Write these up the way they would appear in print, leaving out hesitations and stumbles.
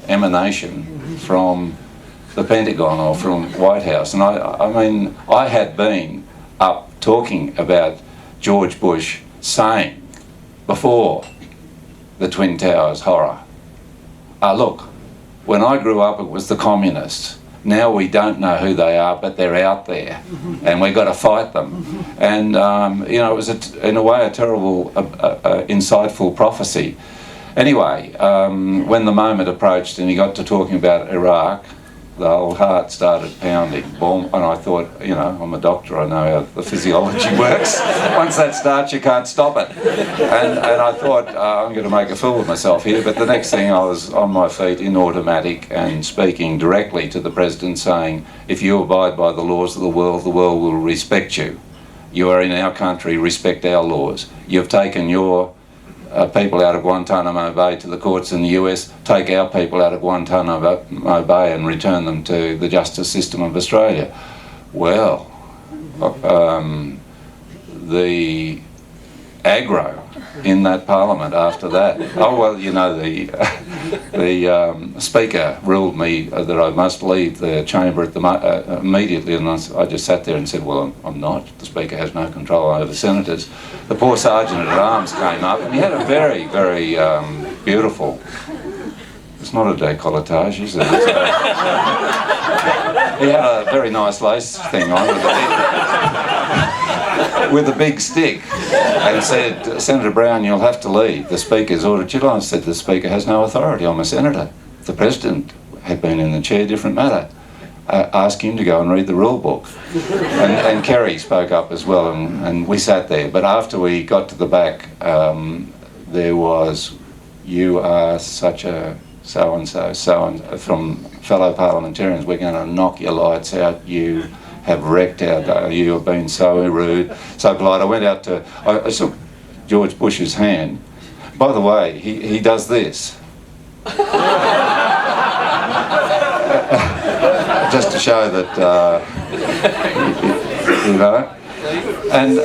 emanation from the Pentagon or from White House. And I mean, I had been up talking about George Bush saying before the Twin Towers horror, look, when I grew up it was the communists. Now we don't know who they are, but they're out there, and we've got to fight them. And you know, it was in a way a terrible, insightful prophecy. Anyway, when the moment approached and he got to talking about Iraq, the old heart started pounding, boom, and I thought, you know, I'm a doctor, I know how the physiology works. Once that starts, you can't stop it. And I thought, I'm going to make a fool of myself here, but the next thing I was on my feet in automatic and speaking directly to the President saying, if you abide by the laws of the world will respect you. You are in our country, respect our laws. You've taken your people out of Guantanamo Bay to the courts in the US, take our people out of Guantanamo Bay and return them to the justice system of Australia. Well, the aggro in that parliament after that. Oh well, you know, the speaker ruled me that I must leave the chamber at the immediately, and I just sat there and said, well, I'm not. The speaker has no control over senators. The poor sergeant at arms came up, and he had a very, very beautiful. It's not a décolletage, is it? He had a very nice lace thing on with a big stick, and said, Senator Brown, you'll have to leave. The Speaker's ordered you. I said, the Speaker has no authority. I'm a senator. The President had been in the chair, different matter. Ask him to go and read the rule book. And Kerry spoke up as well, and we sat there. But after we got to the back, there was, you are such a so-and-so, from fellow parliamentarians, we're going to knock your lights out, you have wrecked our day, you have been so rude, so polite. I went out to, I took George Bush's hand. By the way, he does this. Just to show that, you know. And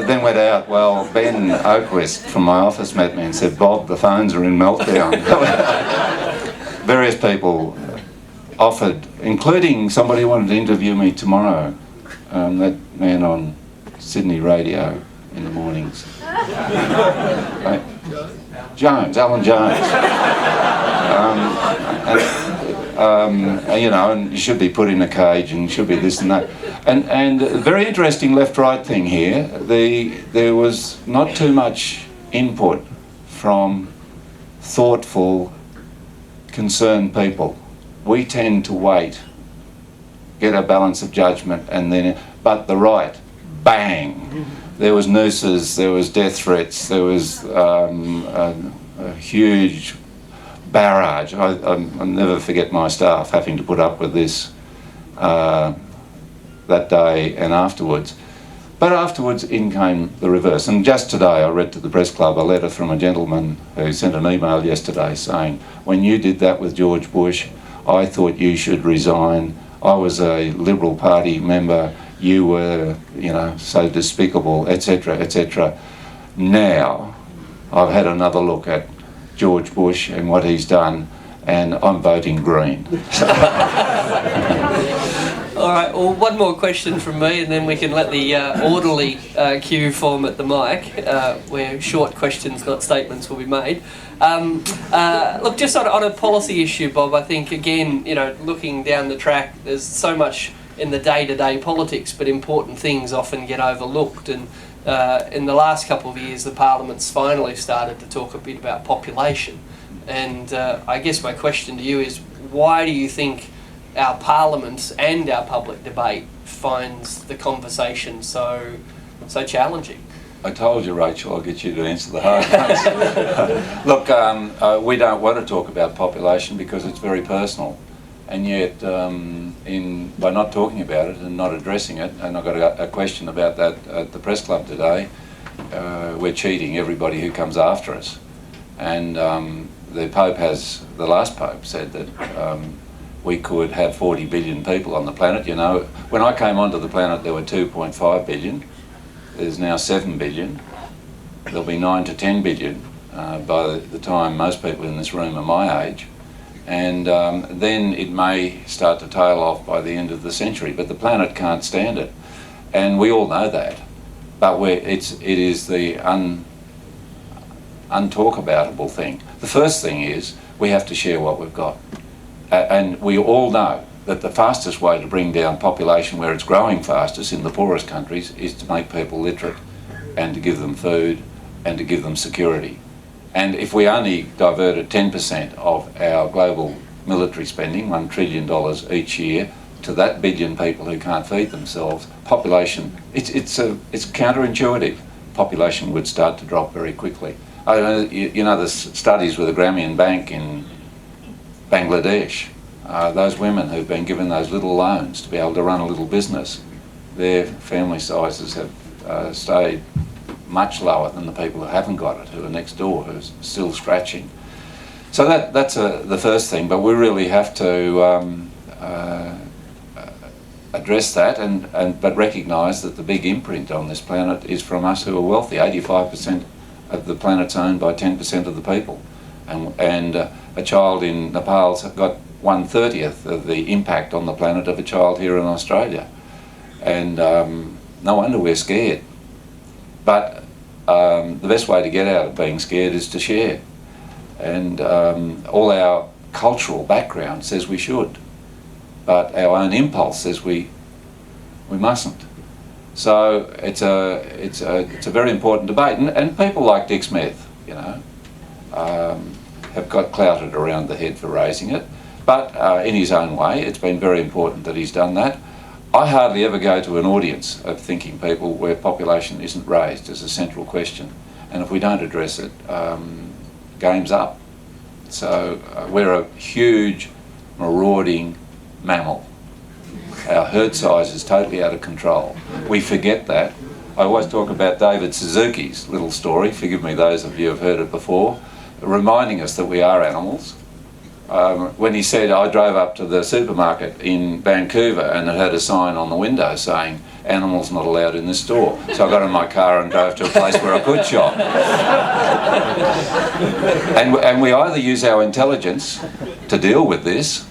then went out. Well, Ben Oakwest from my office met me and said, Bob, the phones are in meltdown. Various people offered, including somebody who wanted to interview me tomorrow, that man on Sydney radio in the mornings. Right? Jones, Alan Jones. You know, and you should be put in a cage and should be this and that. And a very interesting left-right thing here. There was not too much input from thoughtful, concerned people. We tend to wait, get a balance of judgment, and then, but the right, bang. There was nooses, there was death threats, there was a huge barrage. I'll never forget my staff having to put up with this that day and afterwards. But afterwards in came the reverse. And just today I read to the press club a letter from a gentleman who sent an email yesterday saying, when you did that with George Bush, I thought you should resign. I was a Liberal Party member. You were, you know, so despicable, etc., etc. Now, I've had another look at George Bush and what he's done, and I'm voting Green. All right, well, one more question from me, and then we can let the orderly queue form at the mic, where short questions, not statements, will be made. Look, just on a policy issue, Bob, I think, again, you know, looking down the track, there's so much in the day-to-day politics, but important things often get overlooked. And in the last couple of years, the Parliament's finally started to talk a bit about population. And I guess my question to you is, why do you think our Parliament and our public debate finds the conversation so challenging? I told you, Rachel, I'll get you to answer the hard ones. Look, we don't want to talk about population because it's very personal. And yet, by not talking about it and not addressing it, and I got a question about that at the press club today, we're cheating everybody who comes after us. And the last Pope said that we could have 40 billion people on the planet. You know, when I came onto the planet, there were 2.5 billion. There's now 7 billion. There'll be 9 to 10 billion by the time most people in this room are my age. And then it may start to tail off by the end of the century, but the planet can't stand it. And we all know that. But it is the untalk-aboutable thing. The first thing is we have to share what we've got. And we all know that the fastest way to bring down population where it's growing fastest in the poorest countries is to make people literate and to give them food and to give them security. And if we only diverted 10% of our global military spending, $1 trillion each year, to that billion people who can't feed themselves, population, it's counterintuitive. Population would start to drop very quickly. You know the studies with the Grameen Bank in Bangladesh, those women who've been given those little loans to be able to run a little business, their family sizes have stayed much lower than the people who haven't got it, who are next door, who are still scratching. So that's the first thing, but we really have to address that but recognise that the big imprint on this planet is from us who are wealthy. 85% of the planet's owned by 10% of the people. And a child in Nepal's got 1/30th of the impact on the planet of a child here in Australia. And no wonder we're scared. But the best way to get out of being scared is to share. And all our cultural background says we should, but our own impulse says we mustn't. So it's a very important debate, and people like Dick Smith, you know, have got clouted around the head for raising it. But in his own way, it's been very important that he's done that. I hardly ever go to an audience of thinking people where population isn't raised as a central question, and if we don't address it, game's up. So we're a huge marauding mammal. Our herd size is totally out of control. We forget that. I always talk about David Suzuki's little story, forgive me those of you who have heard it before, reminding us that we are animals. When he said, I drove up to the supermarket in Vancouver and it had a sign on the window saying, animals not allowed in this store. So I got in my car and drove to a place where I could shop. And we either use our intelligence to deal with this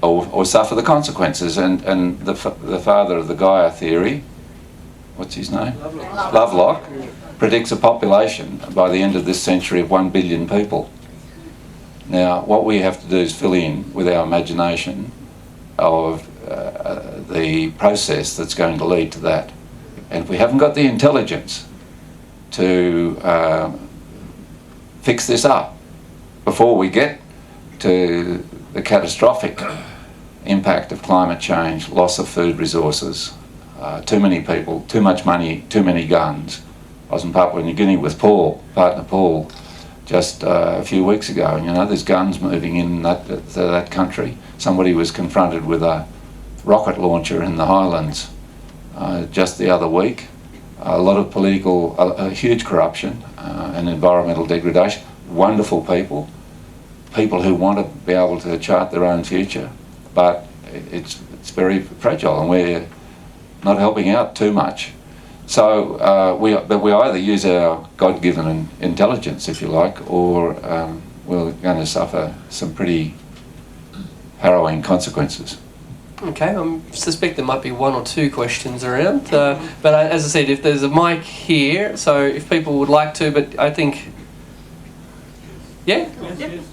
or suffer the consequences. And the father of the Gaia theory, what's his name? Lovelock, predicts a population by the end of this century of 1 billion people. Now, what we have to do is fill in with our imagination of the process that's going to lead to that. And if we haven't got the intelligence to fix this up before we get to the catastrophic impact of climate change, loss of food resources, too many people, too much money, too many guns. I was in Papua New Guinea with partner Paul, just a few weeks ago, and you know there's guns moving in that country. Somebody was confronted with a rocket launcher in the Highlands just the other week. A lot of political, huge corruption and environmental degradation. Wonderful people who want to be able to chart their own future, but it's very fragile, and we're not helping out too much. So we either use our God-given intelligence, if you like, or we're going to suffer some pretty harrowing consequences. Okay, I suspect there might be one or two questions around, but as I said, if there's a mic here, so if people would like to, but I think, yeah,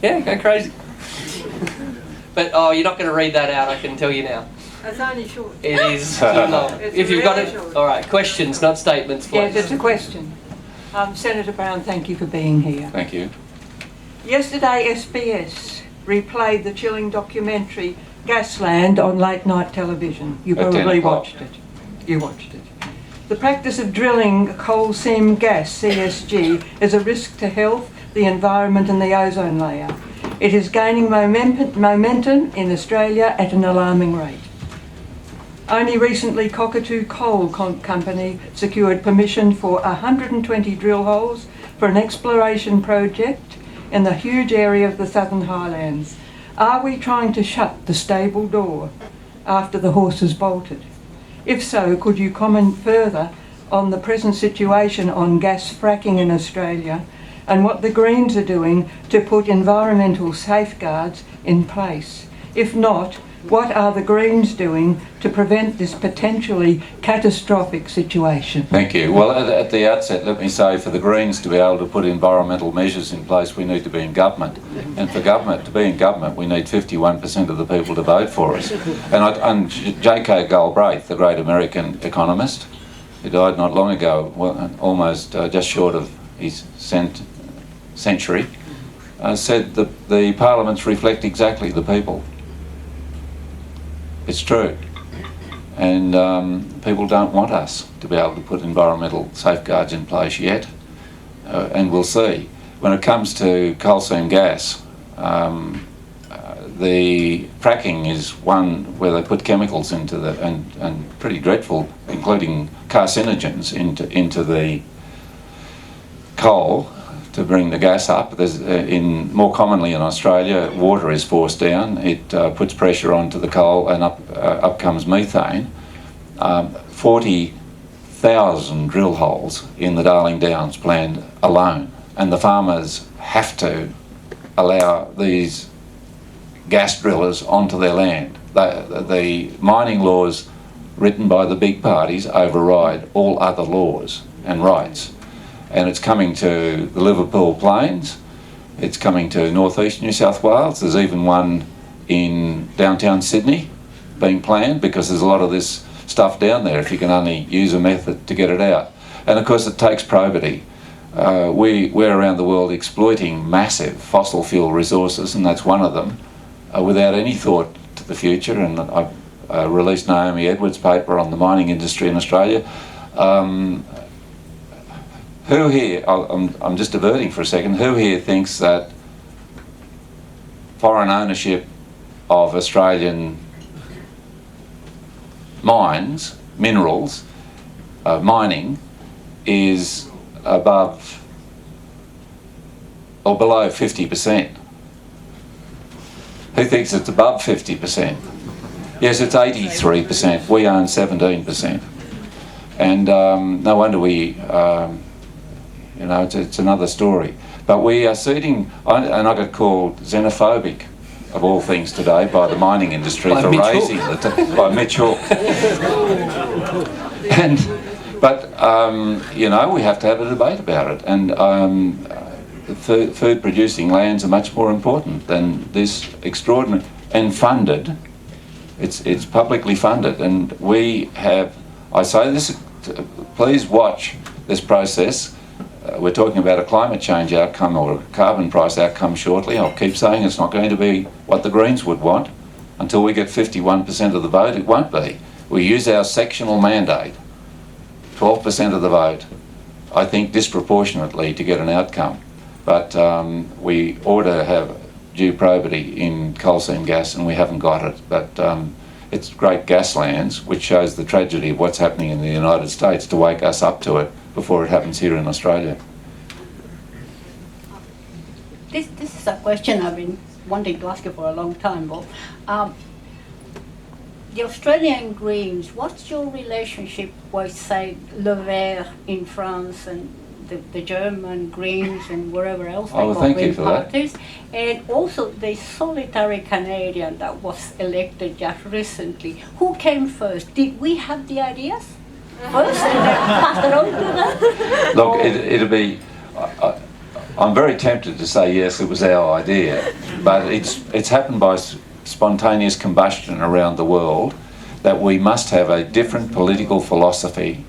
go crazy. But you're not going to read that out, I can tell you now. It's only short. It is too long. If you've got it, all right. Questions, not statements, please. Yes, it's a question. Senator Brown, thank you for being here. Thank you. Yesterday, SBS replayed the chilling documentary Gasland on late night television. You probably watched it. You watched it. The practice of drilling coal seam gas, CSG, is a risk to health, the environment and the ozone layer. It is gaining momentum in Australia at an alarming rate. Only recently, Cockatoo Coal Company secured permission for 120 drill holes for an exploration project in the huge area of the Southern Highlands. Are we trying to shut the stable door after the horses bolted? If so, could you comment further on the present situation on gas fracking in Australia and what the Greens are doing to put environmental safeguards in place? If not, what are the Greens doing to prevent this potentially catastrophic situation? Thank you. Well, at the outset, let me say, for the Greens to be able to put environmental measures in place, we need to be in government. And for government to be in government, we need 51% of the people to vote for us. And J.K. Galbraith, the great American economist, who died not long ago, well, almost just short of his century, said that the parliaments reflect exactly the people. It's true. And people don't want us to be able to put environmental safeguards in place yet. And we'll see. When it comes to coal seam gas, the fracking is one where they put chemicals into the, and pretty dreadful, including carcinogens, into the coal to bring the gas up. There's, more commonly in Australia, water is forced down. It puts pressure onto the coal, and up comes methane. 40,000 drill holes in the Darling Downs plant alone, and the farmers have to allow these gas drillers onto their land. The mining laws written by the big parties override all other laws and rights. And it's coming to the Liverpool Plains, it's coming to northeast New South Wales. There's even one in downtown Sydney being planned, because there's a lot of this stuff down there if you can only use a method to get it out. And of course it takes probity. We're around the world exploiting massive fossil fuel resources, and that's one of them, without any thought to the future. And I released Naomi Edwards' paper on the mining industry in Australia. Who here, I'm just diverting for a second, who here thinks that foreign ownership of Australian mines, minerals, mining, is above or below 50%? Who thinks it's above 50%? Yes, it's 83%. We own 17%. And no wonder we... you know, it's another story. But we are ceding, and I got called xenophobic, of all things today, by the mining industry for raising by Mitch Hawke. But you know, we have to have a debate about it. And food producing lands are much more important than this extraordinary and funded. It's publicly funded, and we have. I say this. Please watch this process. We're talking about a climate change outcome or a carbon price outcome shortly. I'll keep saying it's not going to be what the Greens would want. Until we get 51% of the vote, it won't be. We use our sectional mandate, 12% of the vote, I think disproportionately, to get an outcome. But we ought to have due probity in coal seam gas, and we haven't got it. But it's great gas lands, which shows the tragedy of what's happening in the United States, to wake us up to it before it happens here in Australia. This is a question I've been wanting to ask you for a long time, Bob. The Australian Greens, what's your relationship with, say, Le Vert in France and the German Greens and wherever else they got Green parties? And also the solitary Canadian that was elected just recently. Who came first? Did we have the ideas first and then pass it on to them? Look, it'll be... I'm very tempted to say yes, it was our idea, but it's happened by spontaneous combustion around the world, that we must have a different political philosophy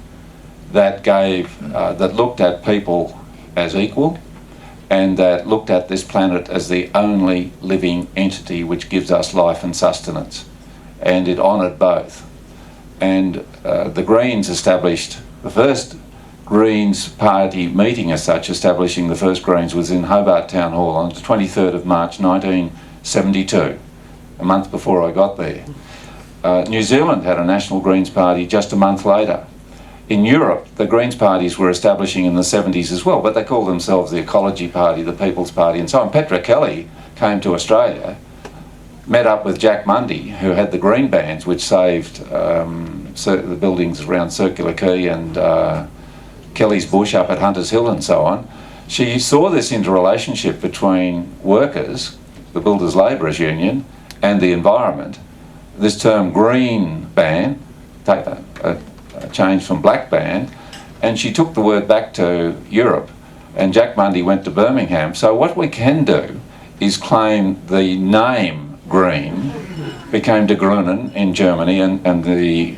that that looked at people as equal, and that looked at this planet as the only living entity which gives us life and sustenance, and it honoured both. And the Greens established the first Greens party meeting as such, establishing the first Greens, was in Hobart Town Hall on the 23rd of March 1972, a month before I got there. New Zealand had a National Greens Party just a month later. In Europe, the Greens parties were establishing in the 70s as well, but they called themselves the Ecology Party, the People's Party, and so on. Petra Kelly came to Australia, met up with Jack Mundy, who had the green bands, which saved the buildings around Circular Quay and Kelly's Bush up at Hunters Hill and so on. she saw this interrelationship between workers, the Builders Labourers Union, and the environment. This term green ban, a change from black ban, and she took the word back to Europe, and Jack Mundy went to Birmingham. So what we can do is claim the name green became De Grünen in Germany, and the